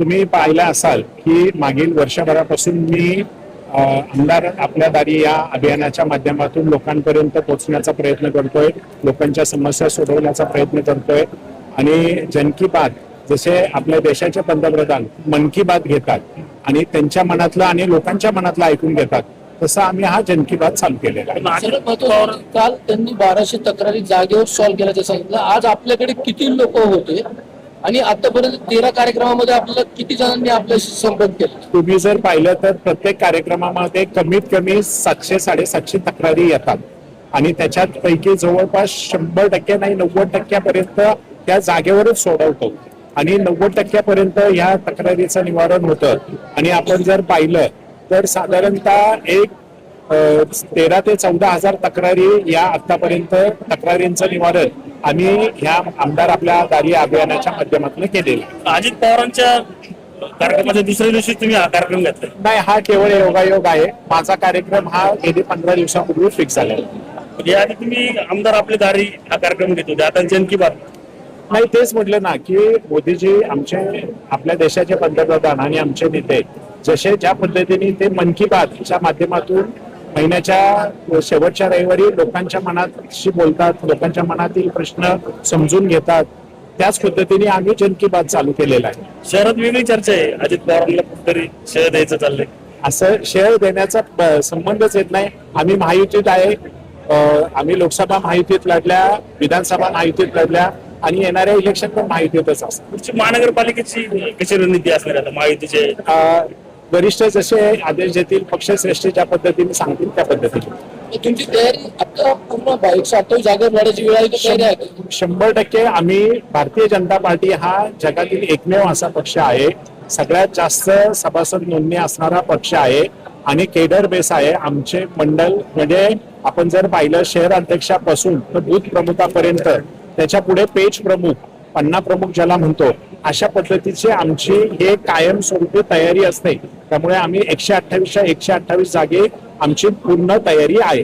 तुम्ही पाहिलं असाल की मागील वर्षभरापासून मी आमदार आपल्या दारी या अभियानाच्या माध्यमातून लोकांपर्यंत पोहोचण्याचा प्रयत्न करतोय, लोकांच्या समस्या सोडवण्याचा प्रयत्न करतोय आणि जन की बात जसे आपल्या देशाचे पंतप्रधान मन की बात घेतात आणि त्यांच्या मनातलं आणि लोकांच्या मनातलं ऐकून घेतात, तसं आम्ही हा जन की बात चालू केलेला आहे. काल त्यांनी 1200 तक्रारी जागेवर सॉल्व्ह केल्याचं सांगितलं. आज आपल्याकडे किती लोक होते आणि आतापर्यंत 13 कार्यक्रमामध्ये आपल्याला किती जणांनी आपल्याशी संपर्क केला? तुम्ही जर पाहिलं तर प्रत्येक कार्यक्रमामध्ये कमीत कमी 700-750 तक्रारी येतात आणि त्याच्यात पैकी जवळपास 100% नाही 90% त्या जागेवरच सोडवतो आणि 90% ह्या तक्रारीचं निवारण होतं. आणि आपण जर पाहिलं तर साधारणतः एक 13 ते 14 हजार तक्रारी या आतापर्यंत तक्रारींचं निवारण आम्ही ह्या आमदार आपल्या दारी अभियानाच्या माध्यमातून केलेलं. अजित पवारांच्या कार्यक्रमाच्या दुसऱ्या दिवशी तुम्ही हा कार्यक्रम घेतला? नाही, हा केवळ योगायोग आहे. माझा कार्यक्रम हा गेली 15 दिवसापूर्वी फिक्स झालेला. याआधी तुम्ही आमदार आपले दारी हा कार्यक्रम घेत होते, आता जन की बात. नाही, तेच म्हटलं ना की मोदीजी आमचे आपल्या देशाचे पंतप्रधान आणि आमचे नेते जसे ज्या पद्धतीने ते मन की बातच्या माध्यमातून महिन्याच्या शेवटच्या रविवारी लोकांच्या मनाशी बोलतात, लोकांच्या मनातील प्रश्न समजून घेतात, त्याच पद्धतीने आम्ही जन की बात चालू केलेला आहे. शहरात वेगळी चर्चा आहे, अजित पवारांना कुठतरी शहर द्यायचं चाललंय. असं शेअर देण्याचा संबंधच येत नाही. आम्ही महायुतीत आहे, आम्ही लोकसभा महायुतीत लढल्या, विधानसभा महायुतीत लढल्या आणि येणाऱ्या इलेक्शन पण महायुतीतच असतात. महानगरपालिकेची कशी रणनीती असणार आता महायुतीचे? वरिष्ठ जसे आदेश देतील, पक्षश्रेष्ठी ज्या पद्धतीने सांगतील त्या पद्धतीने. तुमची तयारी आता पूर्ण 128 जागेवर लढायची वेळ आहे का तयारी आहे? 100% आम्ही भारतीय जनता पार्टी हा जगातील एकमेव असा पक्ष आहे, सगळ्यात जास्त सभासद नोंदणी असणारा पक्ष आहे आणि केडर बेस आहे. आमचे मंडल म्हणजे आपण जर पाहिलं शहर अध्यक्षापासून तर बूथ प्रमुखापर्यंत, त्याच्या पुढे पेज प्रमुख, पन्ना प्रमुख ज्याला म्हणतो, अशा पद्धतीची आमची हे कायमस्वरूपी तयारी असते. त्यामुळे आम्ही 128 जागे आमची पूर्ण तयारी आहे.